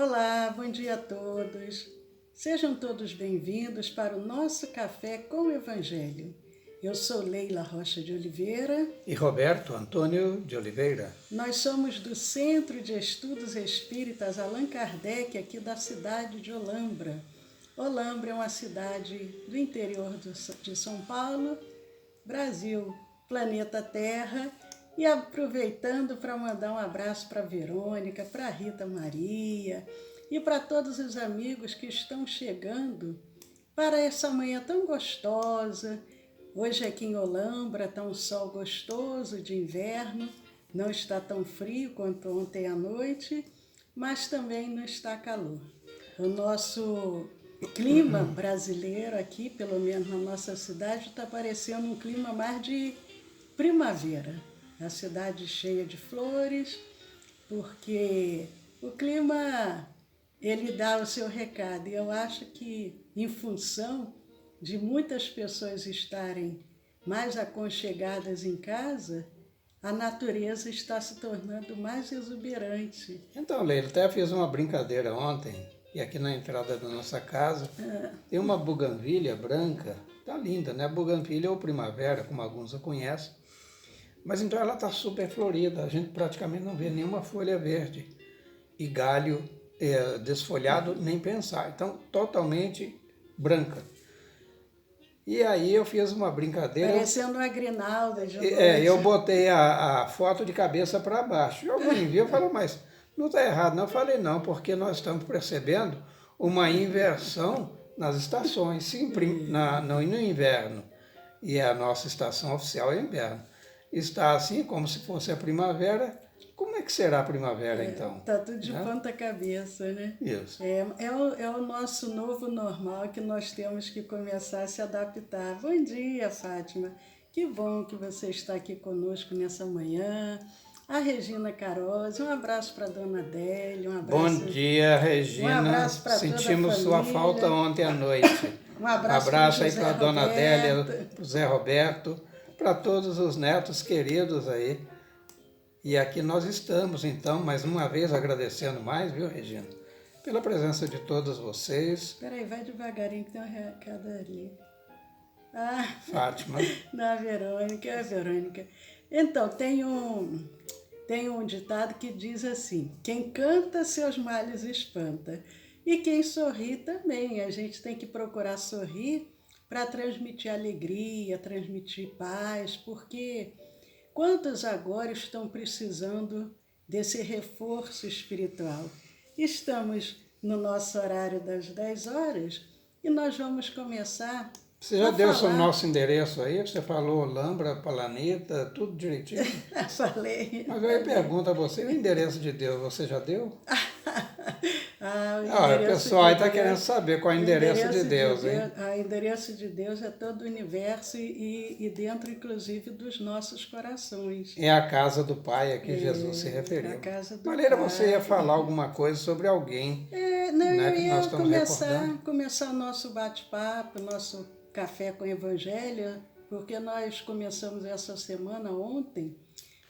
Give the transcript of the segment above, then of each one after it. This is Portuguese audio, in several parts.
Olá, bom dia a todos. Sejam todos bem-vindos para o nosso Café com o Evangelho. Eu sou Leila Rocha de Oliveira. E Roberto Antônio de Oliveira. Nós somos do Centro de Estudos Espíritas Allan Kardec, aqui da cidade de Olambra. Olambra é uma cidade do interior de São Paulo, Brasil, planeta Terra. E aproveitando para mandar um abraço para a Verônica, para a Rita Maria e para todos os amigos que estão chegando para essa manhã tão gostosa. Hoje aqui em Olambra está um sol gostoso de inverno, não está tão frio quanto ontem à noite, mas também não está calor. O nosso clima brasileiro aqui, pelo menos na nossa cidade, está parecendo um clima mais de primavera. A cidade cheia de flores, porque o clima, ele dá o seu recado. E eu acho que, em função de muitas pessoas estarem mais aconchegadas em casa, a natureza está se tornando mais exuberante. Então, Leila, até fiz uma brincadeira ontem, e aqui na entrada da nossa casa tem uma buganvília branca, tá linda, né? Buganvília ou primavera, como alguns a conhecem. Mas então ela está super florida, a gente praticamente não vê nenhuma folha verde e galho desfolhado, nem pensar. Então, totalmente branca. E aí eu fiz uma brincadeira. Parecendo uma grinalda de noite. Eu botei a foto de cabeça para baixo. E alguém viu e falou, mas não está errado. Não, eu falei não, porque nós estamos percebendo uma inversão nas estações. Sim, no inverno, e a nossa estação oficial é inverno. Está assim como se fosse a primavera. Como é que será a primavera, então? Está tudo de ponta cabeça, né? Isso. É o nosso novo normal que nós temos que começar a se adaptar. Bom dia, Fátima. Que bom que você está aqui conosco nessa manhã. A Regina Caroz, um abraço para a Dona Adélia. Bom dia, Regina. Um abraço para toda a Sentimos sua falta ontem à noite. Um abraço aí para a Dona Adélia, para o Zé Roberto, para todos os netos queridos aí. E aqui nós estamos, então, mais uma vez agradecendo mais, viu, Regina? Pela presença de todos vocês. Espera aí, vai devagarinho que tem um recado ali. Fátima. Da Verônica, é a Verônica. Então, tem um ditado que diz assim, quem canta seus males espanta. E quem sorri também. A gente tem que procurar sorrir para transmitir alegria, transmitir paz, porque quantos agora estão precisando desse reforço espiritual? Estamos no nosso horário das 10 horas e nós vamos começar. Você já deu o nosso endereço aí? Você falou Olambra, Planeta, tudo direitinho? Falei. Mas eu pergunto a você, o endereço de Deus, você já deu? O pessoal aí está querendo saber qual é o endereço de Deus, hein? O endereço de Deus é todo o universo e dentro, inclusive, dos nossos corações. É a casa do Pai a que Jesus se referiu. A casa do Maneira, Pai. você ia falar alguma coisa sobre alguém. Eu ia começar o nosso bate-papo, nosso Café com o Evangelho, porque nós começamos essa semana ontem,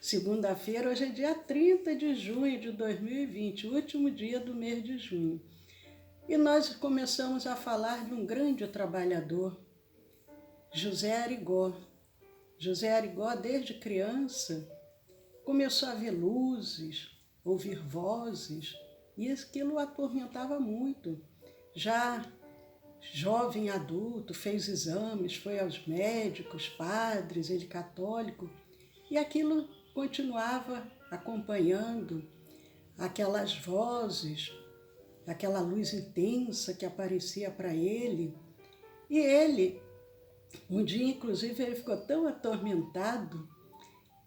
segunda-feira, hoje é dia 30 de junho de 2020, o último dia do mês de junho. E nós começamos a falar de um grande trabalhador, José Arigó. José Arigó, desde criança, começou a ver luzes, ouvir vozes, e aquilo o atormentava muito. Já jovem adulto, fez exames, foi aos médicos, padres, ele católico, e aquilo continuava acompanhando aquelas vozes, aquela luz intensa que aparecia para ele. E ele, um dia inclusive, ele ficou tão atormentado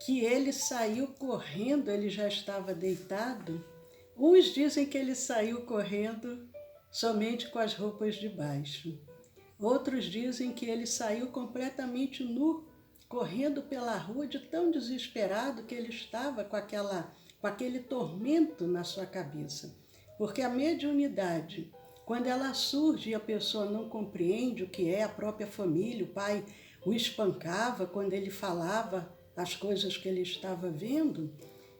que ele saiu correndo, ele já estava deitado. Uns dizem que ele saiu correndo somente com as roupas de baixo. Outros dizem que ele saiu completamente nu, correndo pela rua de tão desesperado que ele estava com aquele tormento na sua cabeça. Porque a mediunidade, quando ela surge e a pessoa não compreende o que é a própria família, o pai o espancava quando ele falava as coisas que ele estava vendo,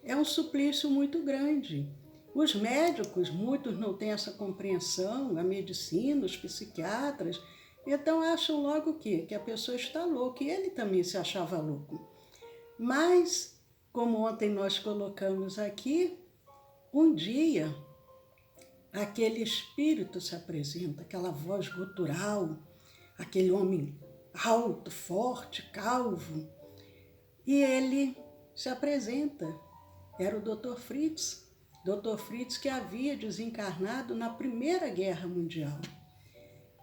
é um suplício muito grande. Os médicos, muitos não têm essa compreensão, a medicina, os psiquiatras, então acham logo o quê? Que a pessoa está louca, e ele também se achava louco. Mas, como ontem nós colocamos aqui, um dia aquele espírito se apresenta, aquela voz gutural, aquele homem alto, forte, calvo, e ele se apresenta. Era o Dr. Fritz. Dr. Fritz, que havia desencarnado na Primeira Guerra Mundial.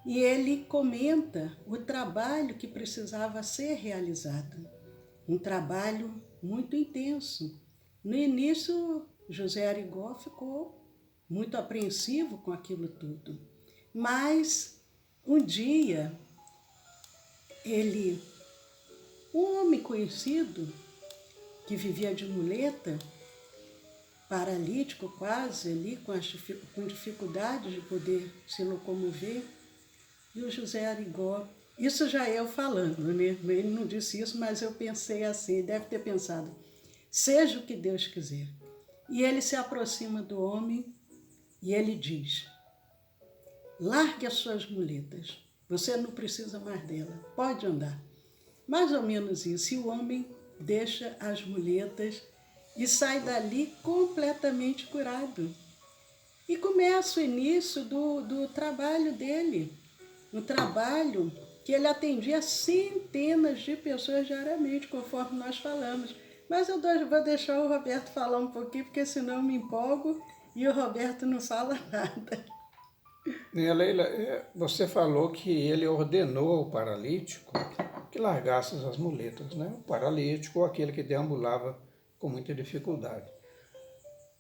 E ele comenta o trabalho que precisava ser realizado. Um trabalho muito intenso. No início, José Arigó ficou muito apreensivo com aquilo tudo. Mas, um dia, um homem conhecido, que vivia de muleta, paralítico quase ali, com dificuldade de poder se locomover, e o José Arigó, isso já eu falando, né? Ele não disse isso, mas eu pensei assim, deve ter pensado, seja o que Deus quiser. E ele se aproxima do homem e ele diz, largue as suas muletas, você não precisa mais dela, pode andar. Mais ou menos isso, e o homem deixa as muletas e sai dali completamente curado. E começa o início do trabalho dele, um trabalho que ele atendia centenas de pessoas diariamente, conforme nós falamos. Mas eu vou deixar o Roberto falar um pouquinho, porque senão eu me empolgo e o Roberto não fala nada. Leila, você falou que ele ordenou ao paralítico que largasse as muletas, né? O paralítico, aquele que deambulava com muita dificuldade.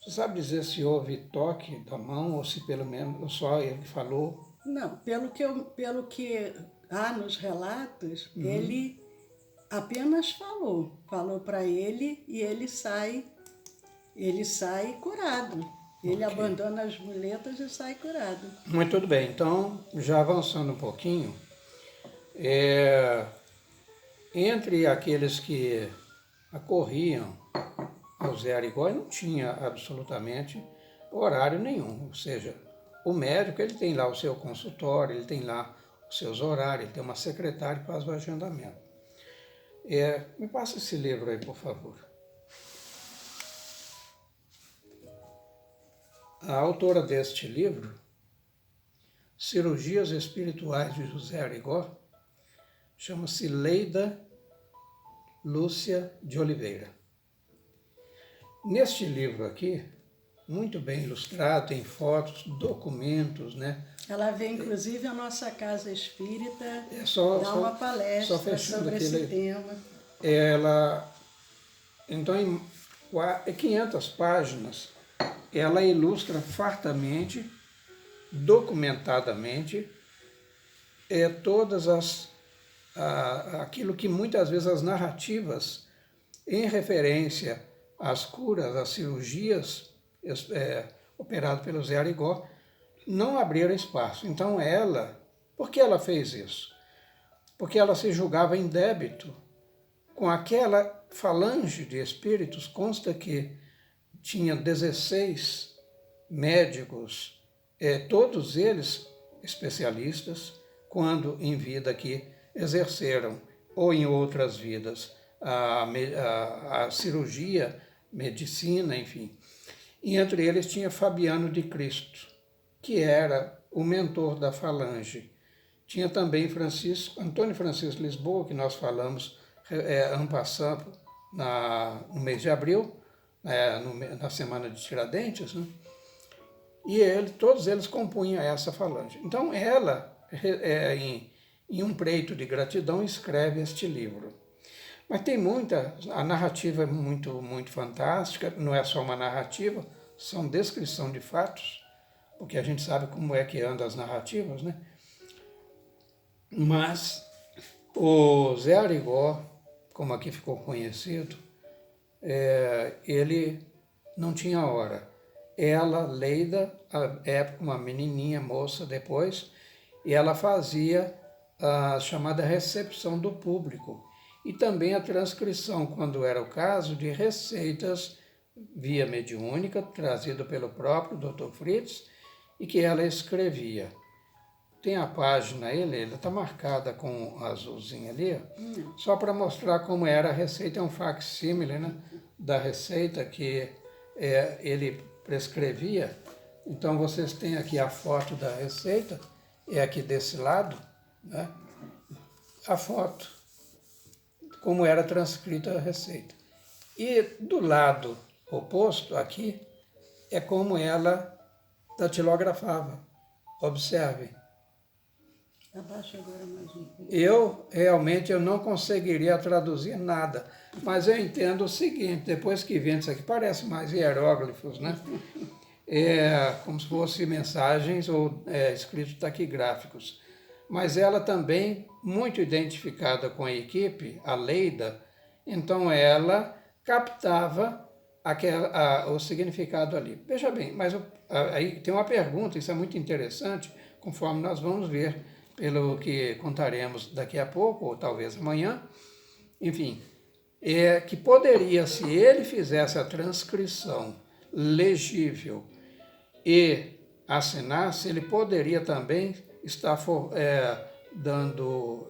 Você sabe dizer se houve toque da mão ou se pelo menos só ele falou? Não, pelo que há nos relatos, ele apenas falou para ele e ele sai curado. Ele abandona as muletas e sai curado. Muito tudo bem, então, já avançando um pouquinho, entre aqueles que acorriam ao Zé Arigó, não tinha absolutamente horário nenhum, ou seja, o médico ele tem lá o seu consultório, ele tem lá os seus horários, ele tem uma secretária que faz o agendamento. Me passa esse livro aí, por favor. A autora deste livro, Cirurgias Espirituais de José Arigó, chama-se Leida Lúcia de Oliveira. Neste livro aqui, muito bem ilustrado, tem fotos, documentos, né? Ela vem, inclusive, à nossa casa espírita dar uma palestra sobre esse tema. Então, em 500 páginas, ela ilustra fartamente, documentadamente, todas aquilo que muitas vezes as narrativas em referência às curas, às cirurgias operadas pelo Zé Arigó, não abriram espaço. Então por que ela fez isso? Porque ela se julgava em débito com aquela falange de espíritos. Consta que tinha 16 médicos, todos eles especialistas, quando em vida aqui exerceram, ou em outras vidas, a cirurgia, medicina, enfim. E entre eles tinha Fabiano de Cristo, que era o mentor da falange. Tinha também Antônio Francisco Lisboa, que nós falamos en passant no mês de abril, na semana de Tiradentes, né? E todos eles compunham essa falange. Então ela, em um preito de gratidão, escreve este livro. Mas tem a narrativa é muito, muito fantástica, não é só uma narrativa, são descrição de fatos, porque a gente sabe como é que andam as narrativas, né? Mas o Zé Arigó, como aqui ficou conhecido, ele não tinha hora. Ela, Leida, à época uma menininha, moça depois, e ela fazia a chamada recepção do público e também a transcrição, quando era o caso, de receitas via mediúnica, trazido pelo próprio Dr. Fritz, e que ela escrevia. Tem a página, ela está marcada com um azulzinho ali, só para mostrar como era a receita, é um facsímile, né, da receita que ele prescrevia. Então vocês têm aqui a foto da receita, é aqui desse lado, né, a foto, como era transcrita a receita. E do lado oposto, aqui, é como ela datilografava. Observe. Abaixa agora mais um pouco. Eu não conseguiria traduzir nada, mas eu entendo o seguinte, depois que vem isso aqui, parece mais hieróglifos, né? Como se fossem mensagens ou escritos taquigráficos. Mas ela também, muito identificada com a equipe, a Leida, então ela captava o significado ali. Veja bem, mas aí tem uma pergunta, isso é muito interessante, conforme nós vamos ver, pelo que contaremos daqui a pouco, ou talvez amanhã, enfim, que poderia, se ele fizesse a transcrição legível e assinasse, ele poderia também estar dando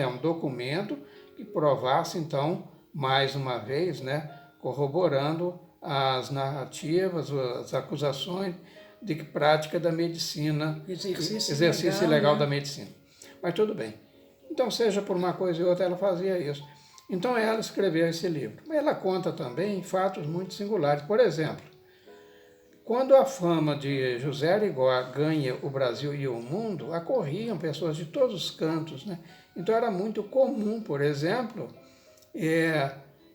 um documento que provasse, então, mais uma vez, né, corroborando as narrativas, as acusações de prática da medicina, exercício ilegal, né, da medicina. Mas tudo bem. Então, seja por uma coisa ou outra, ela fazia isso. Então, ela escreveu esse livro. Ela conta também fatos muito singulares. Por exemplo, quando a fama de José Arigó ganha o Brasil e o mundo, acorriam pessoas de todos os cantos, né? Então, era muito comum, por exemplo,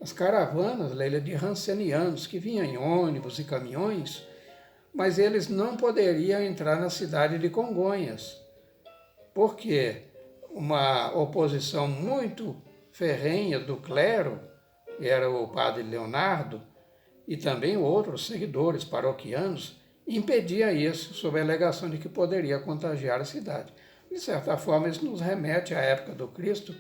as caravanas, Leila, de rancenianos, que vinham em ônibus e caminhões, mas eles não poderiam entrar na cidade de Congonhas, porque uma oposição muito ferrenha do clero, que era o padre Leonardo, e também outros seguidores paroquianos, impedia isso, sob a alegação de que poderia contagiar a cidade. De certa forma, isso nos remete à época do Cristo,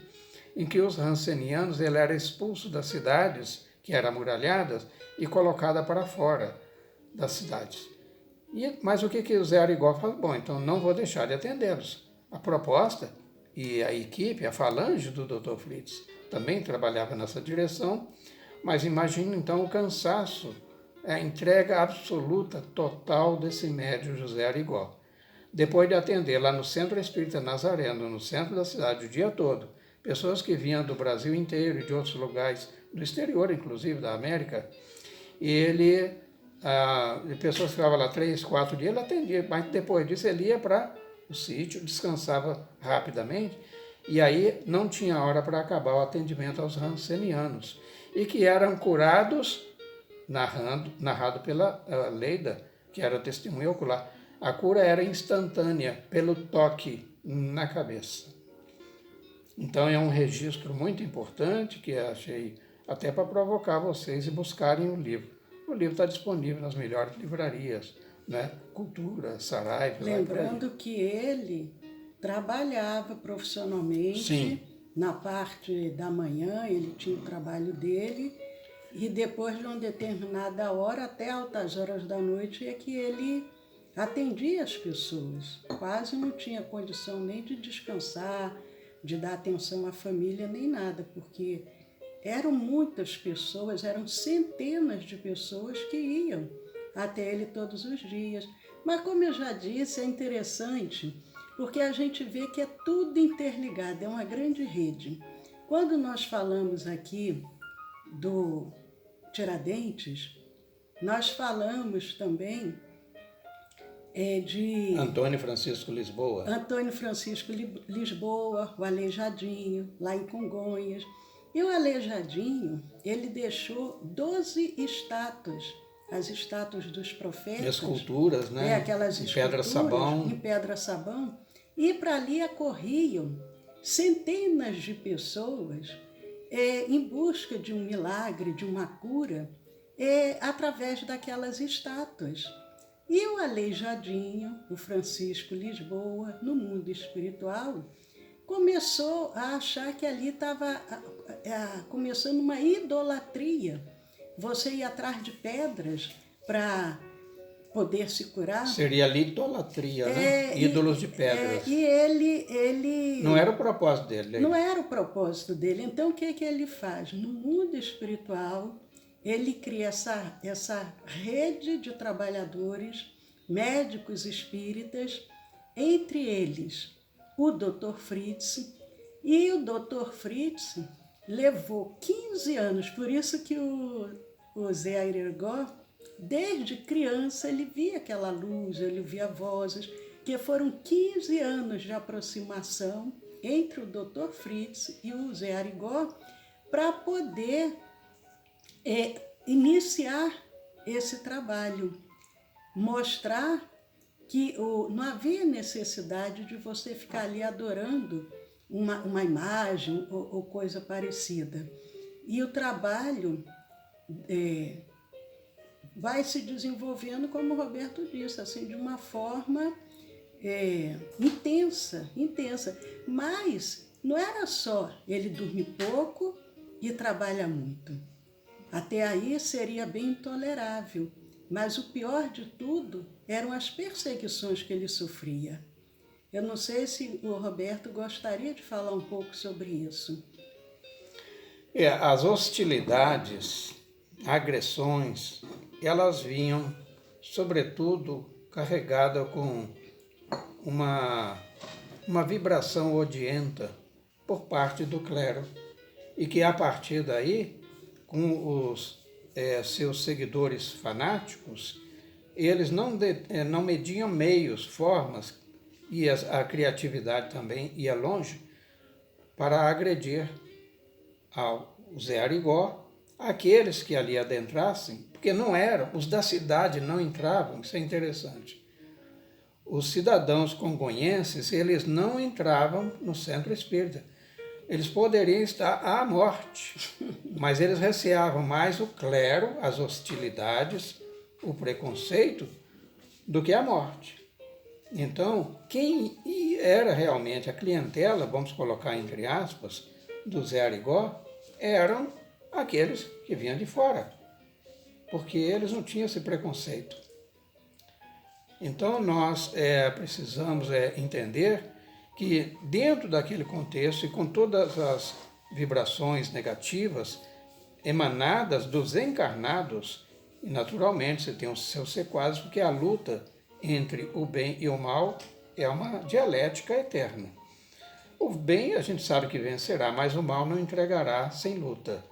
em que os rancenianos eram expulsos das cidades, que eram amuralhadas, e colocados para fora das cidades. Mas o que o Zé Arigó falou? Bom, então não vou deixar de atendê-los. A proposta e a equipe, a falange do Dr. Fritz, também trabalhava nessa direção, mas imagine então o cansaço, a entrega absoluta, total desse médium José Arigó. Depois de atender lá no Centro Espírita Nazareno, no centro da cidade, o dia todo, pessoas que vinham do Brasil inteiro e de outros lugares, do exterior, inclusive, da América, e pessoas que ficavam lá 3, 4 dias, ele atendia, mas depois disso ele ia para o sítio, descansava rapidamente, e aí não tinha hora para acabar o atendimento aos rancenianos, e que eram curados, narrado pela Leida, que era testemunha ocular. A cura era instantânea, pelo toque na cabeça. Então é um registro muito importante que eu achei até para provocar vocês e buscarem o livro. O livro está disponível nas melhores livrarias, né? Cultura, Saraiva. Lembrando que ele trabalhava profissionalmente. Sim. Na parte da manhã, ele tinha o trabalho dele, e depois de uma determinada hora, até altas horas da noite, é que ele atendia as pessoas. Quase não tinha condição nem de descansar, de dar atenção à família, nem nada, porque eram muitas pessoas, eram centenas de pessoas que iam até ele todos os dias. Mas, como eu já disse, é interessante, porque a gente vê que é tudo interligado, é uma grande rede. Quando nós falamos aqui do Tiradentes, nós falamos também de Antônio Francisco Lisboa. Antônio Francisco Lisboa, o Aleijadinho, lá em Congonhas. E o Aleijadinho, ele deixou 12 estátuas, as estátuas dos profetas. Esculturas, né? Aquelas esculturas em pedra-sabão. E para ali acorriam centenas de pessoas em busca de um milagre, de uma cura, através daquelas estátuas. E o Aleijadinho, o Francisco Lisboa, no mundo espiritual, começou a achar que ali estava começando uma idolatria. Você ia atrás de pedras para poder se curar. Seria litolatria, né? Ídolos de pedras. E ele... Não era o propósito dele. Não era o propósito dele. Então, o que ele faz? No mundo espiritual, ele cria essa rede de trabalhadores, médicos espíritas, entre eles o Dr. Fritz, e o Dr. Fritz levou 15 anos, por isso que o Zé Airergó, desde criança, ele via aquela luz, ele via vozes, que foram 15 anos de aproximação entre o Dr. Fritz e o Zé Arigó para poder iniciar esse trabalho, mostrar que não havia necessidade de você ficar ali adorando uma imagem ou coisa parecida. E o trabalho vai se desenvolvendo, como o Roberto disse, assim, de uma forma intensa. Mas não era só ele dormir pouco e trabalha muito. Até aí seria bem intolerável. Mas o pior de tudo eram as perseguições que ele sofria. Eu não sei se o Roberto gostaria de falar um pouco sobre isso. As hostilidades, agressões, elas vinham, sobretudo, carregadas com uma vibração odienta por parte do clero. E que, a partir daí, com os seus seguidores fanáticos, eles não mediam meios, formas, e a criatividade também ia longe, para agredir ao Zé Arigó, aqueles que ali adentrassem, porque não eram, os da cidade não entravam, isso é interessante. Os cidadãos congonhenses, eles não entravam no centro espírita. Eles poderiam estar à morte, mas eles receavam mais o clero, as hostilidades, o preconceito, do que a morte. Então, quem era realmente a clientela, vamos colocar entre aspas, do Zé Arigó, eram aqueles que vinham de fora, porque eles não tinham esse preconceito. Então, nós precisamos entender que dentro daquele contexto e com todas as vibrações negativas emanadas dos encarnados, e naturalmente você tem os seus sequazes, porque a luta entre o bem e o mal é uma dialética eterna. O bem a gente sabe que vencerá, mas o mal não entregará sem luta.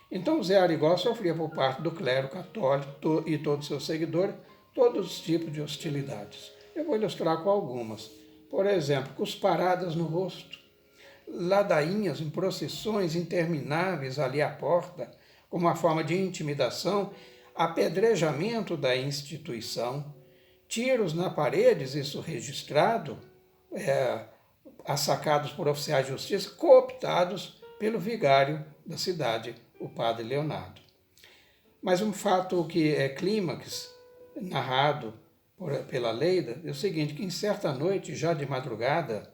Então Zé Arigó sofria por parte do clero católico e todos os seus seguidores todos os tipos de hostilidades. Eu vou ilustrar com algumas. Por exemplo, cusparadas no rosto, ladainhas em procissões intermináveis ali à porta, como uma forma de intimidação, apedrejamento da instituição, tiros na paredes, isso registrado, assacados por oficiais de justiça, cooptados pelo vigário da cidade, o padre Leonardo. Mas um fato que é clímax, narrado pela Leida, é o seguinte, que em certa noite, já de madrugada,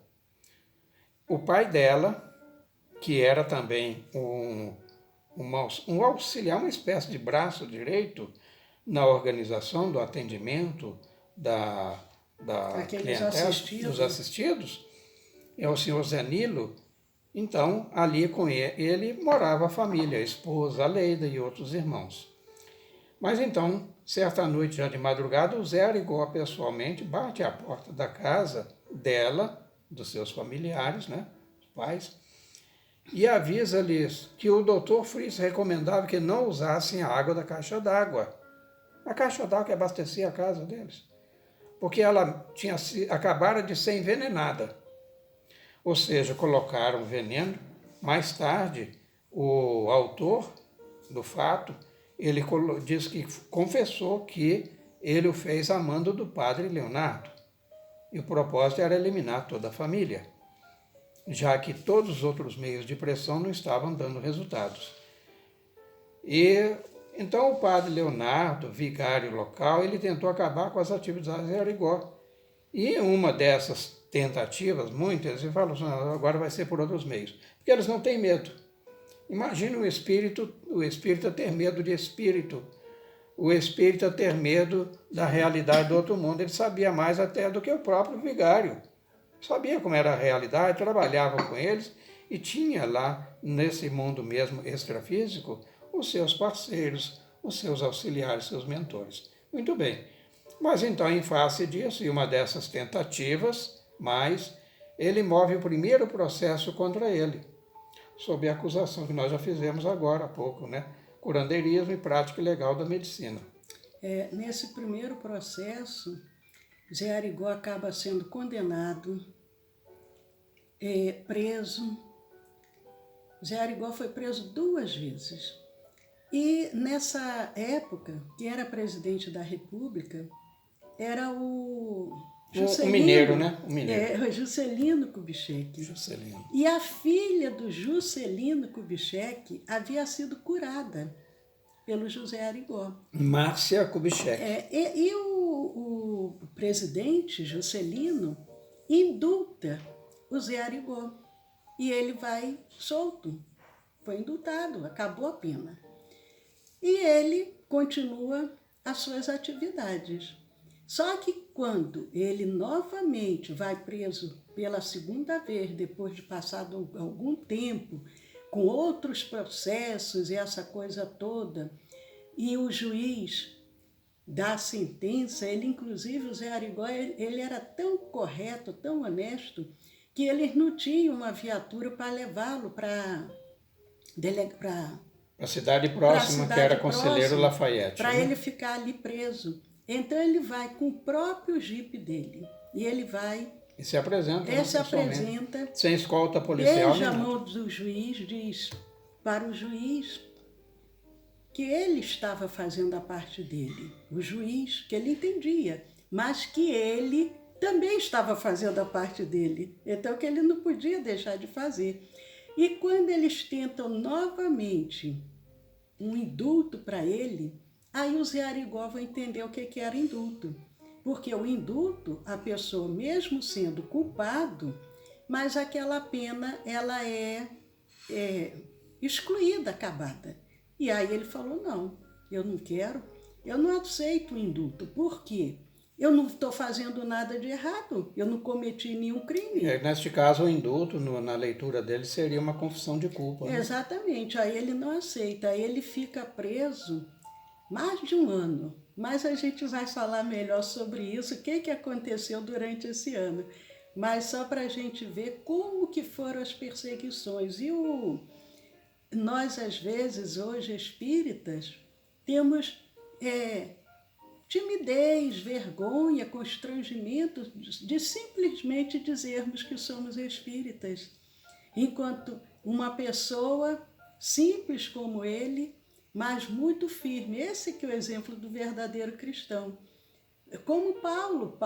o pai dela, que era também um auxiliar, uma espécie de braço direito na organização do atendimento da clientela, dos assistidos, é o senhor Zenilo. Então, ali com ele morava a família, a esposa, a Leida e outros irmãos. Mas então, certa noite, já de madrugada, o Zé Arigó pessoalmente bate à porta da casa dela, dos seus familiares, né, os pais, e avisa-lhes que o doutor Fritz recomendava que não usassem a água da caixa d'água. A caixa d'água que abastecia a casa deles, porque ela acabara de ser envenenada. Ou seja, colocaram veneno. Mais tarde, o autor do fato, ele diz que confessou que ele o fez a mando do padre Leonardo. E o propósito era eliminar toda a família, já que todos os outros meios de pressão não estavam dando resultados. E então o padre Leonardo, vigário local, ele tentou acabar com as atividades de Arigó. E uma dessas tentativas, muitas, eles falam assim, agora vai ser por outros meios. Porque eles não têm medo. Imagina o espírito ter medo de espírito. O espírito ter medo da realidade do outro mundo. Ele sabia mais até do que o próprio vigário. Sabia como era a realidade, trabalhava com eles e tinha lá, nesse mundo mesmo extrafísico, os seus parceiros, os seus auxiliares, seus mentores. Muito bem. Mas então, em face disso, e uma dessas tentativas, mas ele move o primeiro processo contra ele, sob a acusação que nós já fizemos agora há pouco, né? Curandeirismo e prática ilegal da medicina. Nesse primeiro processo, Zé Arigó acaba sendo condenado, preso. Zé Arigó foi preso 2 vezes. E nessa época, quem era presidente da República era o Juscelino, o mineiro, né? O mineiro. O Juscelino Kubitschek. Juscelino. E a filha do Juscelino Kubitschek havia sido curada pelo José Arigó. Márcia Kubitschek. E o presidente Juscelino indulta o Zé Arigó. E ele vai solto. Foi indultado, acabou a pena. E ele continua as suas atividades. Só que quando ele novamente vai preso pela segunda vez, depois de passado algum tempo, com outros processos e essa coisa toda, e o juiz dá a sentença, ele inclusive, o Zé Arigó, ele era tão correto, tão honesto, que eles não tinham uma viatura para levá-lo para a cidade próxima, que era Conselheiro Lafayette. Para ele ficar ali preso. Então ele vai com o próprio jipe dele. E ele vai... E se apresenta. Ele se apresenta. Sem escolta policial. Beija a mão do juiz, diz para o juiz que ele estava fazendo a parte dele. O juiz, que ele entendia, mas que ele também estava fazendo a parte dele. Então que ele não podia deixar de fazer. E quando eles tentam novamente um indulto para ele, aí o Zé Arigó vai entender o que era indulto. Porque o indulto, a pessoa mesmo sendo culpado, mas aquela pena ela é excluída, acabada. E aí ele falou, não, eu não quero, eu não aceito o indulto. Por quê? Eu não estou fazendo nada de errado, eu não cometi nenhum crime. Neste caso, o indulto, na leitura dele, seria uma confissão de culpa. Né? Exatamente, aí ele não aceita, aí ele fica preso mais de 1 ano. Mas a gente vai falar melhor sobre isso, o que aconteceu durante esse ano. Mas só para a gente ver como que foram as perseguições. E nós, às vezes, hoje espíritas, temos... timidez, vergonha, constrangimento de simplesmente dizermos que somos espíritas. Enquanto uma pessoa simples como ele, mas muito firme. Esse que é o exemplo do verdadeiro cristão. Como Paulo,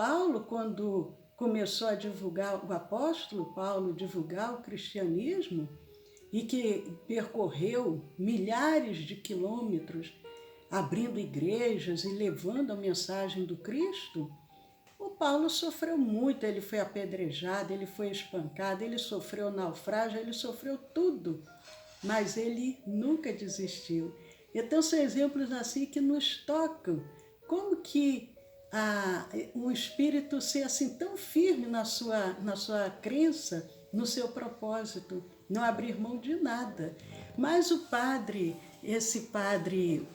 quando começou a divulgar, o apóstolo Paulo divulgar o cristianismo, e que percorreu milhares de quilômetros, abrindo igrejas e levando a mensagem do Cristo, o Paulo sofreu muito, ele foi apedrejado, ele foi espancado, ele sofreu naufrágio, ele sofreu tudo, mas ele nunca desistiu. Então são exemplos assim que nos tocam, como que um espírito ser assim tão firme na sua crença, no seu propósito, não abrir mão de nada. Mas esse padre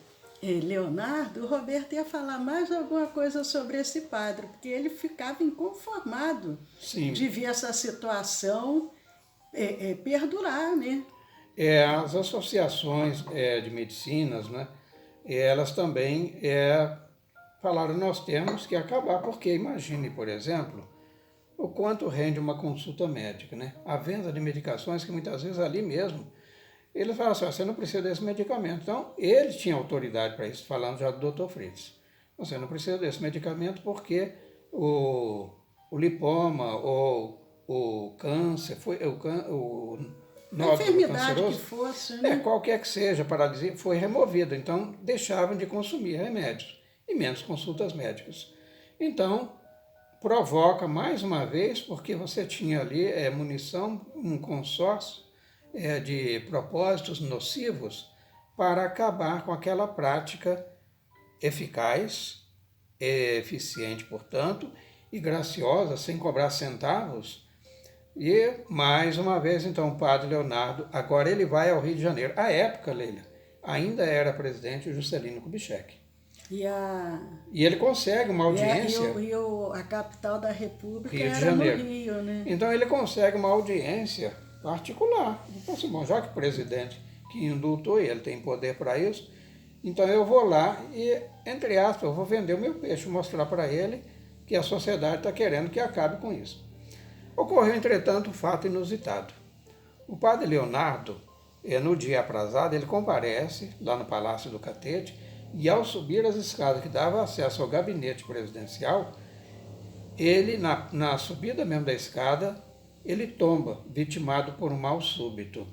Leonardo, o Roberto ia falar mais alguma coisa sobre esse padre, porque ele ficava inconformado de ver essa situação perdurar, né? As associações de medicinas, né, elas também falaram, nós temos que acabar, porque imagine, por exemplo, o quanto rende uma consulta médica, né? A venda de medicações que muitas vezes ali mesmo, ele fala assim, você não precisa desse medicamento. Então, ele tinha autoridade para isso, falando já do Dr. Fritz. Você não precisa desse medicamento porque o lipoma ou o câncer, o nódulo enfermidade canceroso, que fosse, né? Qualquer que seja, paralisia, foi removido. Então, deixavam de consumir remédios e menos consultas médicas. Então, provoca mais uma vez, porque você tinha ali munição, um consórcio de propósitos nocivos para acabar com aquela prática eficaz, eficiente, portanto, e graciosa, sem cobrar centavos. E, mais uma vez, então, o padre Leonardo, agora ele vai ao Rio de Janeiro. À época, Leila, ainda era presidente o Juscelino Kubitschek. E ele consegue uma audiência... A capital da República Rio de era Janeiro. no Rio, né? Então ele consegue uma audiência particular. Então, assim, bom, já que o presidente que indultou ele tem poder para isso, então eu vou lá e, entre aspas, eu vou vender o meu peixe, mostrar para ele que a sociedade está querendo que acabe com isso. Ocorreu, entretanto, um fato inusitado. O padre Leonardo, no dia aprazado, ele comparece lá no Palácio do Catete e, ao subir as escadas que davam acesso ao gabinete presidencial, ele, na subida mesmo da escada, ele tomba, vitimado por um mal súbito.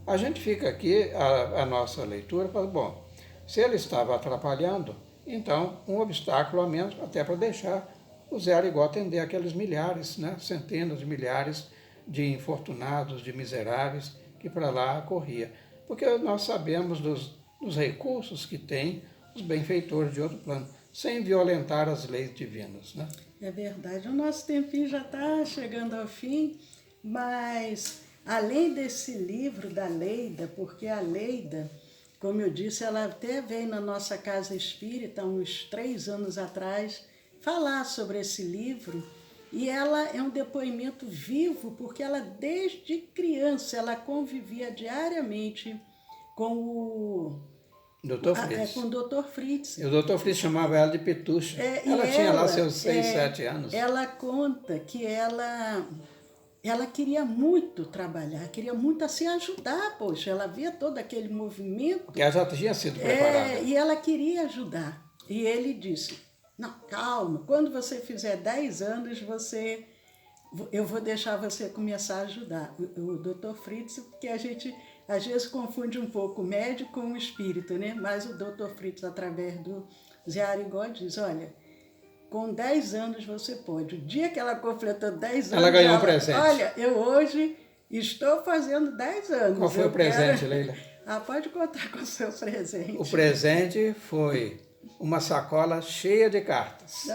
A gente fica aqui, a nossa leitura, fala, bom, se ele estava atrapalhando, então um obstáculo a menos, até para deixar o Zé Arigó atender aqueles milhares, né, centenas de milhares de infortunados, de miseráveis que para lá corria. Porque nós sabemos dos recursos que tem os benfeitores de outro plano, sem violentar as leis divinas, né? É verdade. O nosso tempinho já está chegando ao fim, mas além desse livro da Leida, porque a Leida, como eu disse, ela até veio na nossa casa espírita, uns 3 anos atrás, falar sobre esse livro, e ela é um depoimento vivo, porque ela, desde criança, ela convivia diariamente com o Dr. Fritz. Com o Dr. Fritz. E o Dr. Fritz chamava ela de Petucha. Ela tinha lá seus 6, 7 anos. Ela conta que ela queria muito trabalhar, queria muito assim ajudar, poxa, ela via todo aquele movimento. Porque ela já tinha sido preparada. E ela queria ajudar. E ele disse, não, calma, quando você fizer 10 anos, eu vou deixar você começar a ajudar. O Dr. Fritz, porque a gente às vezes confunde um pouco o médico com o espírito, né? Mas o Dr. Fritz, através do Zé Arigó, diz, olha, com 10 anos você pode. O dia que ela completou 10 anos... Ela ganhou um presente. Olha, eu hoje estou fazendo 10 anos. Qual foi o presente, Leila? Pode contar com o seu presente. O presente foi uma sacola cheia de cartas.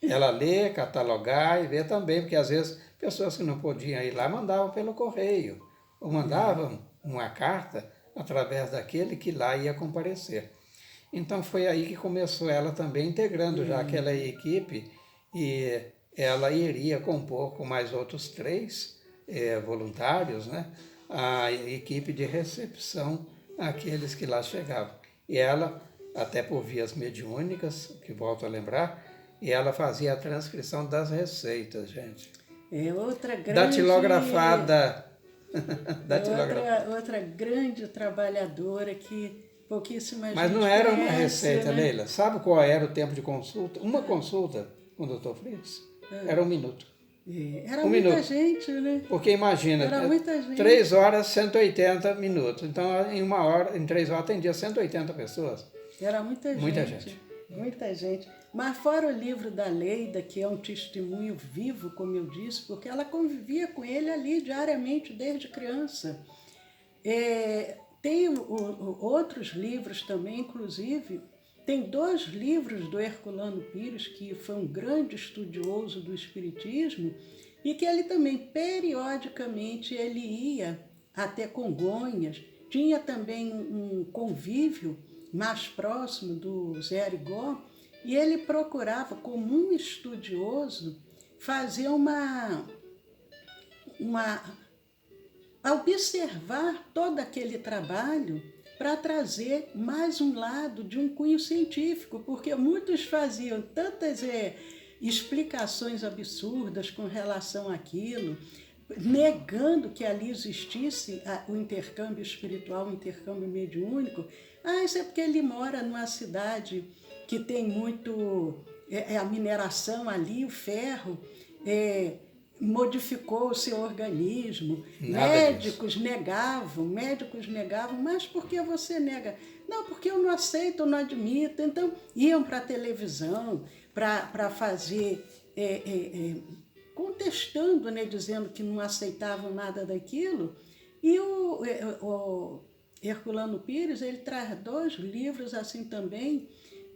Ela lê, catalogar e vê também, porque às vezes pessoas que não podiam ir lá mandavam pelo correio, ou mandavam uma carta através daquele que lá ia comparecer. Então foi aí que começou ela também integrando já aquela equipe, e ela iria compor com mais outros 3 voluntários, né, a equipe de recepção àqueles que lá chegavam. E ela, até por vias mediúnicas, que volto a lembrar, e ela fazia a transcrição das receitas, gente. É outra grande... Datilografada. Outra grande trabalhadora que pouquíssima gente Mas não era uma conhece, receita, né? Leila. Sabe qual era o tempo de consulta? Uma consulta com o Dr. Fritz era 1 minuto. Era 1 muita minuto. gente, né? Porque imagina, Era muita gente. 3 horas, 180 minutos. Então, em 1 hora, em 3 horas, atendia 180 pessoas. Era muita gente. Muita gente. Muita gente. Mas fora o livro da Leida, que é um testemunho vivo, como eu disse, porque ela convivia com ele ali diariamente, desde criança. Tem outros livros também, inclusive, tem 2 livros do Herculano Pires, que foi um grande estudioso do Espiritismo, e que ele também, periodicamente, ele ia até Congonhas, tinha também um convívio mais próximo do Zé Arigó, e ele procurava, como um estudioso, fazer observar todo aquele trabalho para trazer mais um lado de um cunho científico, porque muitos faziam tantas explicações absurdas com relação àquilo, negando que ali existisse o intercâmbio espiritual, o intercâmbio mediúnico. Isso é porque ele mora numa cidade que tem muito a mineração ali, o ferro, modificou o seu organismo. Médicos negavam, mas por que você nega? Não, porque eu não aceito, eu não admito. Então, iam para a televisão para fazer, contestando, né, dizendo que não aceitavam nada daquilo. E o Herculano Pires, ele traz 2 livros assim também,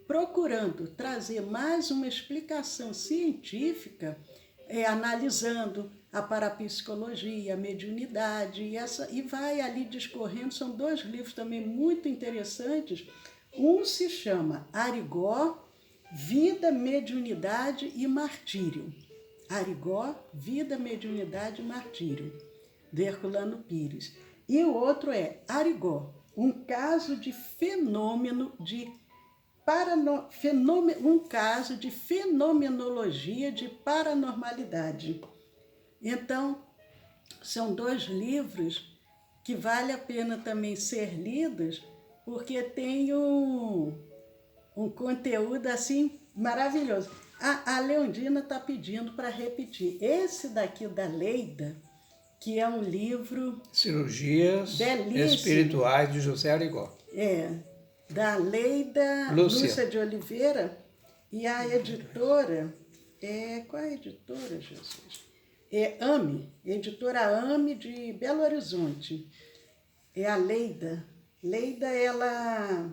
procurando trazer mais uma explicação científica, analisando a parapsicologia, a mediunidade, e vai ali discorrendo. São 2 livros também muito interessantes. Um se chama Arigó, Vida, Mediunidade e Martírio. Arigó, Vida, Mediunidade e Martírio, de Herculano Pires. E o outro é Arigó, um caso de um caso de fenomenologia de paranormalidade. Então, são 2 livros que vale a pena também ser lidos, porque tem um conteúdo assim maravilhoso. A Leondina está pedindo para repetir. Esse daqui da Leida, que é um livro... Cirurgias belíssimo, Espirituais de José Arigó. Da Leida Lúcia de Oliveira, e a editora, qual é a editora, Jesus? AME, editora AME de Belo Horizonte. É a Leida. Leida, ela...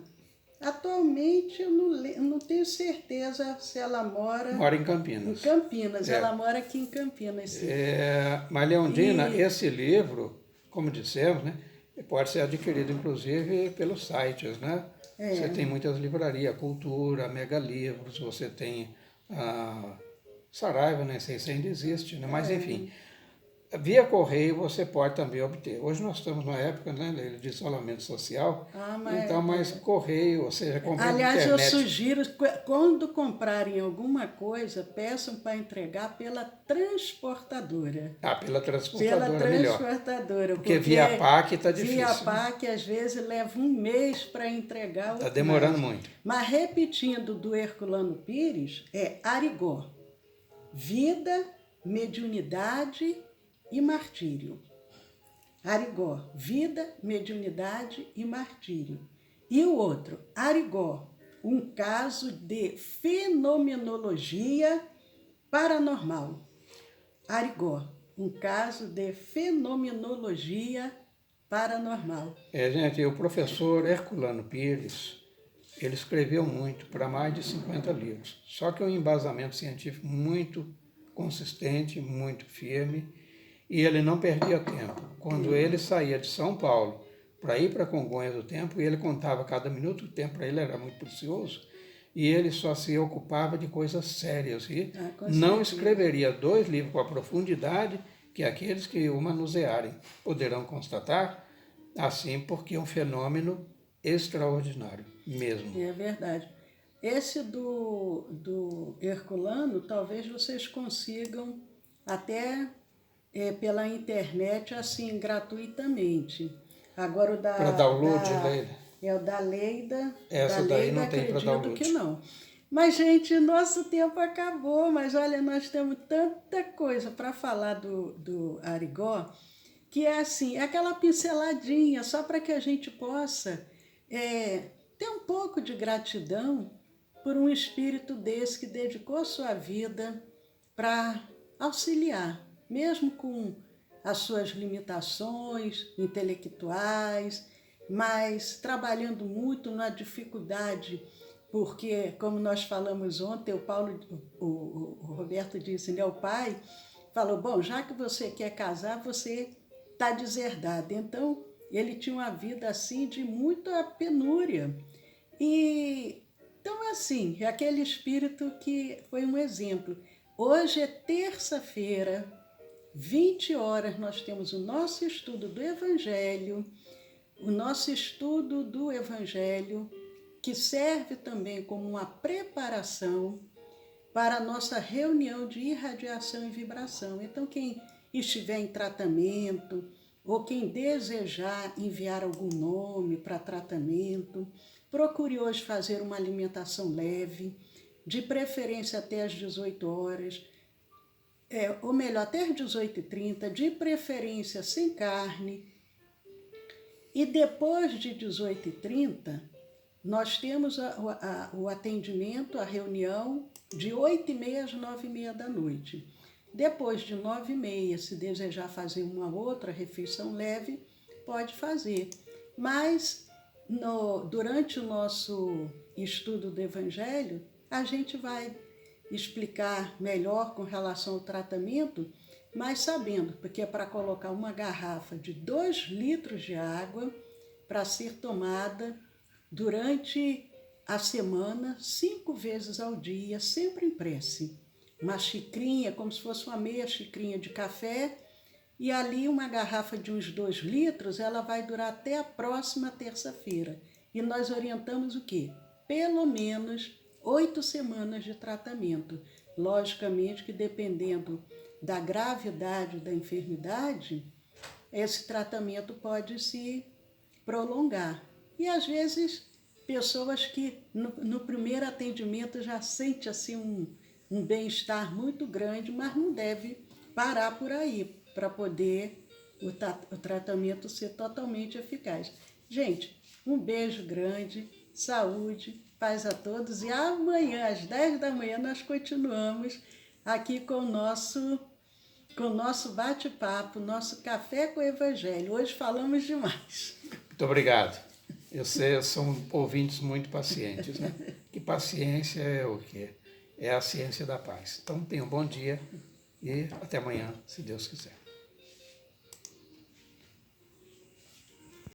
Atualmente, eu não tenho certeza se ela mora... Mora em Campinas. Em Campinas, ela mora aqui em Campinas. Mas, Leondina, esse livro, como dissemos, né, pode ser adquirido, inclusive, pelos sites, né? Você tem muitas livrarias, Cultura, Mega Livros, você tem a Saraiva, nem sei se ainda existe, né? Mas, enfim, via correio você pode também obter. Hoje nós estamos numa época, né, de isolamento social, mas correio, ou seja, comprar na internet. Aliás, eu sugiro, quando comprarem alguma coisa, peçam para entregar pela transportadora. Pela transportadora, melhor. Porque via PAC está difícil. Via PAC, às vezes, leva 1 mês para entregar. Está demorando muito. Mas, repetindo, do Herculano Pires, é Arigó, Vida, Mediunidade e Martírio. Arigó, Vida, Mediunidade e Martírio. E o outro, Arigó, um caso de fenomenologia paranormal. Arigó, um caso de fenomenologia paranormal. Gente, o professor Herculano Pires, ele escreveu muito, para mais de 50 livros. Só que um embasamento científico muito consistente, muito firme, e ele não perdia tempo. Quando ele saía de São Paulo para ir para Congonhas do Tempo, ele contava cada minuto, o tempo para ele era muito precioso, e ele só se ocupava de coisas sérias. E não escreveria 2 livros com a profundidade que aqueles que o manusearem poderão constatar, assim, porque é um fenômeno extraordinário mesmo. É verdade. Esse do Herculano, talvez vocês consigam até... pela internet, assim, gratuitamente. Agora o da... Para download, Leida? É o da Leida. Essa daí não tem para download. Que não. Mas, gente, nosso tempo acabou. Mas, olha, nós temos tanta coisa para falar do Arigó, que é assim, é aquela pinceladinha, só para que a gente possa ter um pouco de gratidão por um espírito desse que dedicou sua vida para auxiliar, mesmo com as suas limitações intelectuais, mas trabalhando muito na dificuldade, porque, como nós falamos ontem, o Roberto disse, né, o pai falou, bom, já que você quer casar, você está deserdado. Então, ele tinha uma vida assim de muita penúria. Então, assim, é aquele espírito que foi um exemplo. Hoje é terça-feira, 20 horas, nós temos o nosso estudo do Evangelho, que serve também como uma preparação para a nossa reunião de irradiação e vibração. Então, quem estiver em tratamento ou quem desejar enviar algum nome para tratamento, procure hoje fazer uma alimentação leve, de preferência até às 18 horas, ou melhor, até às 18h30, de preferência sem carne. E depois de 18h30, Nós temos o atendimento, a reunião, de 8h30 às 9h30 da noite. Depois de 9h30, se desejar fazer uma outra refeição leve, pode fazer. Mas, durante o nosso estudo do Evangelho, a gente vai explicar melhor com relação ao tratamento, mas sabendo, porque é para colocar uma garrafa de 2 litros de água para ser tomada durante a semana, 5 vezes ao dia, sempre em prece. Uma xicrinha, como se fosse uma meia xicrinha de café, e ali uma garrafa de uns 2 litros, ela vai durar até a próxima terça-feira. E nós orientamos o quê? Pelo menos 8 semanas de tratamento. Logicamente que dependendo da gravidade da enfermidade, esse tratamento pode se prolongar. E às vezes, pessoas que no primeiro atendimento já sente assim um bem-estar muito grande, mas não deve parar por aí para poder o tratamento ser totalmente eficaz. Gente, um beijo grande, saúde, paz a todos, e amanhã, às 10 da manhã, nós continuamos aqui com o nosso bate-papo, nosso café com o Evangelho. Hoje falamos demais. Muito obrigado. Eu sei, são ouvintes muito pacientes, né? Que paciência é o quê? É a ciência da paz. Então, tenha um bom dia e até amanhã, se Deus quiser.